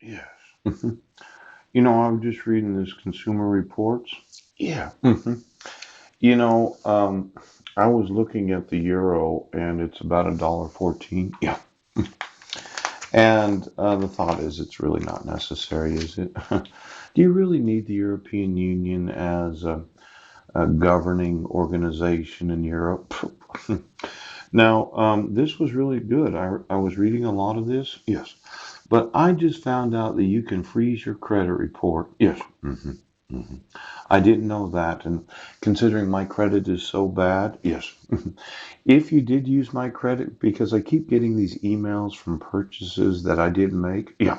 Yes. Mhm. I was just reading this Consumer Reports. Yeah. I was looking at the euro and it's about $1.14. Yeah. And the thought is it's really not necessary, is it? Do you really need the European Union as a governing organization in Europe? Now, this was really good. I was reading a lot of this. Yes. But I just found out that you can freeze your credit report. Yes. Hmm. I didn't know that. And considering my credit is so bad, yes. If you did use my credit, because I keep getting these emails from purchases that I didn't make, yeah.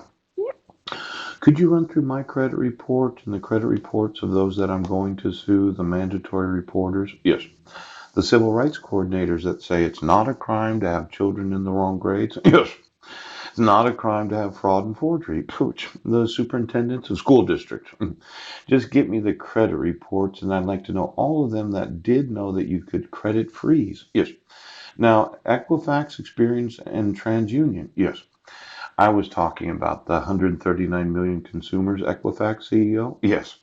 Could you run through my credit report and the credit reports of those that I'm going to sue, the mandatory reporters? Yes. The civil rights coordinators that say it's not a crime to have children in the wrong grades? Yes. It's not a crime to have fraud and forgery. Pooch. The superintendents of school districts. Just get me the credit reports, and I'd like to know all of them that did know that you could credit freeze. Yes. Now, Equifax, Experience, and TransUnion. Yes. I was talking about the 139 million consumers, Equifax CEO. Yes.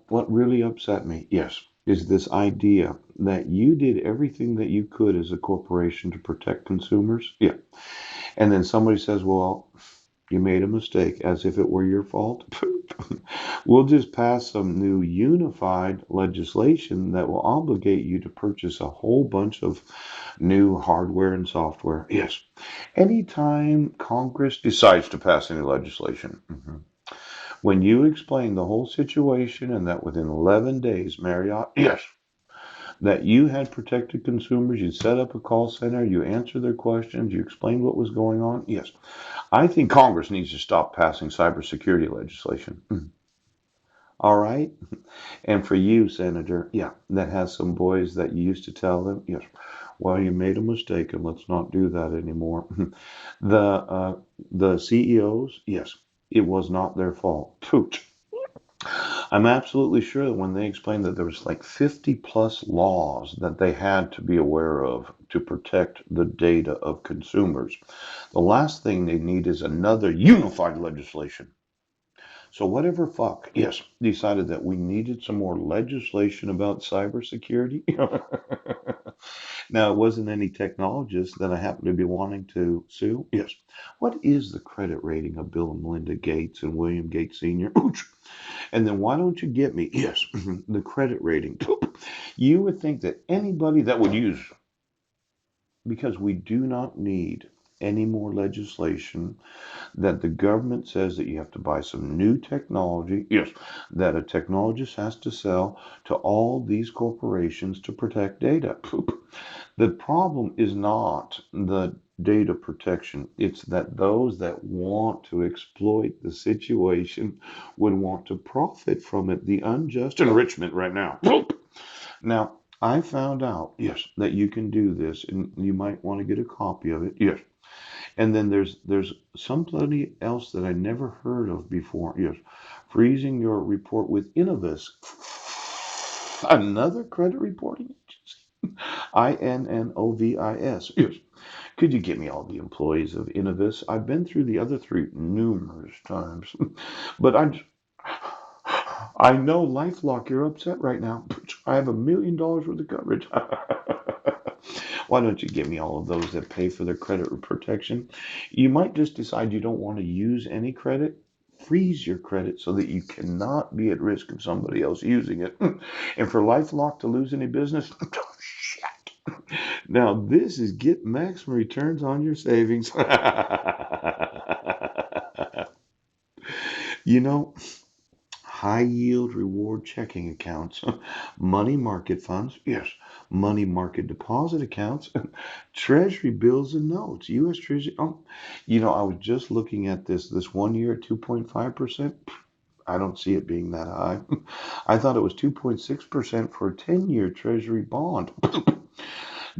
What really upset me, yes, is this idea that you did everything that you could as a corporation to protect consumers. Yeah. And then somebody says, well, you made a mistake, as if it were your fault. We'll just pass some new unified legislation that will obligate you to purchase a whole bunch of new hardware and software. Yes. Anytime Congress decides to pass any legislation, when you explain the whole situation and that within 11 days, Marriott, yes, that you had protected consumers, you set up a call center, you answered their questions, you explained what was going on, yes. I think Congress needs to stop passing cybersecurity legislation. All right? And for you, Senator, yeah, that has some boys that you used to tell them, yes, well, you made a mistake and let's not do that anymore. The CEOs, yes, it was not their fault. Pooch. I'm absolutely sure that when they explained that there was like 50 plus laws that they had to be aware of to protect the data of consumers, the last thing they need is another unified legislation. So whatever fuck, yes, decided that we needed some more legislation about cybersecurity. Now, it wasn't any technologist that I happen to be wanting to sue. Yes. What is the credit rating of Bill and Melinda Gates and William Gates Sr.? And then why don't you get me, yes, the credit rating? You would think that anybody that would use, because we do not need any more legislation that the government says that you have to buy some new technology, yes, that a technologist has to sell to all these corporations to protect data. The problem is not the data protection, it's that those that want to exploit the situation would want to profit from it, the unjust enrichment right now. Now, I found out, yes, that you can do this, and you might want to get a copy of it. Yes. And then there's somebody else that I never heard of before. Yes, freezing your report with Innovis, another credit reporting agency. Innovis. Yes. Could you get me all the employees of Innovis? I've been through the other three numerous times, but I know LifeLock, you're upset right now. I have $1 million worth of coverage. Why don't you give me all of those that pay for their credit protection? You might just decide you don't want to use any credit. Freeze your credit so that you cannot be at risk of somebody else using it. And for LifeLock to lose any business, shit. Now this is get maximum returns on your savings. you know, High yield reward checking accounts, money market funds, yes, money market deposit accounts, treasury bills and notes, U.S. Treasury. Oh, I was just looking at this 1 year at 2.5%. I don't see it being that high. I thought it was 2.6% for a 10-year Treasury bond.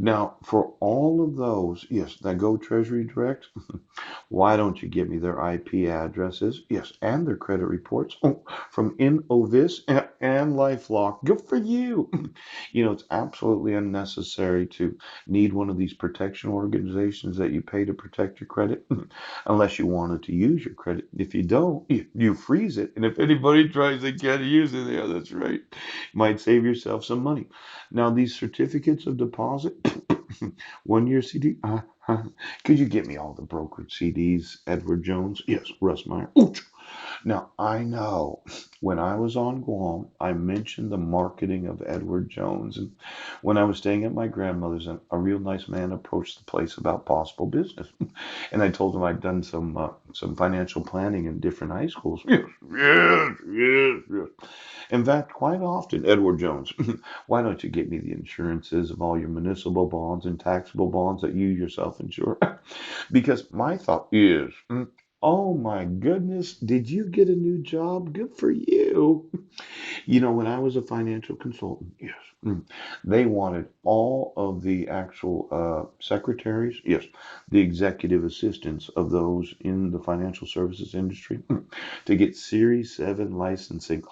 Now, for all of those, yes, that go Treasury Direct, why don't you give me their IP addresses? Yes, and their credit reports from Innovis and LifeLock. Good for you. You know, it's absolutely unnecessary to need one of these protection organizations that you pay to protect your credit unless you wanted to use your credit. If you don't, you freeze it. And if anybody tries to get use it, yeah, that's right. Might save yourself some money. Now, these certificates of deposit, 1 year CD, could you get me all the brokered CDs, Edward Jones? Yes, Russ Meyer. Ooch. Now, I know when I was on Guam, I mentioned the marketing of Edward Jones. And when I was staying at my grandmother's, a real nice man approached the place about possible business. And I told him I'd done some financial planning in different high schools. Yes, yes, yes, yes. In fact, quite often, Edward Jones, why don't you get me the insurances of all your municipal bonds and taxable bonds that you yourself insure? Because my thought is, oh my goodness, did you get a new job? Good for you. You know, when I was a financial consultant, yes, they wanted all of the actual secretaries, yes, the executive assistants of those in the financial services industry to get Series 7 licensing.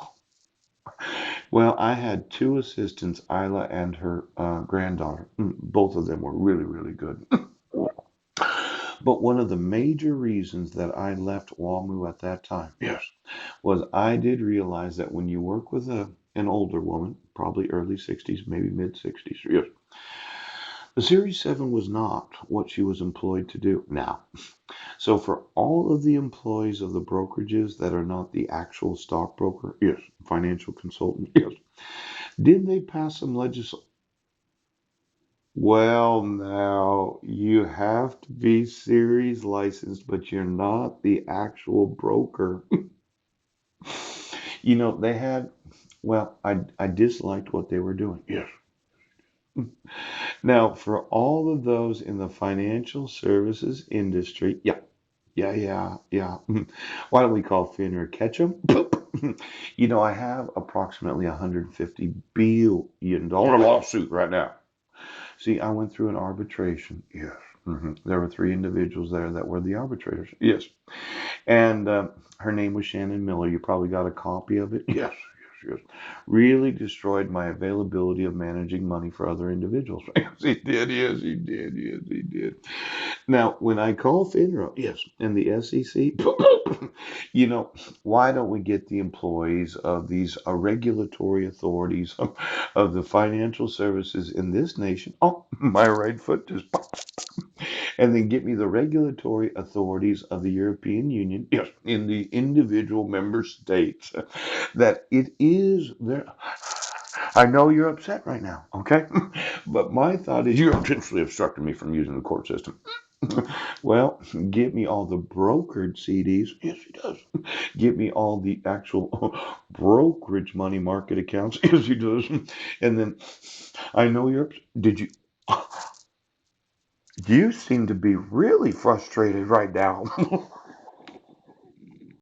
Well, I had two assistants, Isla and her granddaughter. Both of them were really, really good. But one of the major reasons that I left WAMU at that time, yes, was I did realize that when you work with an older woman, probably early 60s, maybe mid 60s, yes, the Series 7 was not what she was employed to do now. So for all of the employees of the brokerages that are not the actual stockbroker, yes, financial consultant, yes, did they pass some legislation? Well, now you have to be series licensed, but you're not the actual broker. You know, they had, well, I disliked what they were doing. Yes. Now, for all of those in the financial services industry, yeah, yeah, yeah, yeah. Why don't we call Finner Ketchum? You know, I have approximately $150 billion lawsuit right now. See, I went through an arbitration. Yes. There were three individuals there that were the arbitrators. Yes. And her name was Shannon Miller. You probably got a copy of it. Yes, yes, yes. Really destroyed my availability of managing money for other individuals. Yes, he did. Yes, he did. Yes, he did. Now, when I call FINRA, yes, and the SEC, you know, why don't we get the employees of these regulatory authorities of the financial services in this nation? Oh, my right foot just and then get me the regulatory authorities of the European Union, yes, in the individual member states, that it is there. I know you're upset right now, okay? But my thought is you're intentionally obstructing me from using the court system. Well, give me all the brokered CDs. Yes, he does. Give me all the actual brokerage money market accounts. Yes, he does. And then I know you're. Did you? You seem to be really frustrated right now.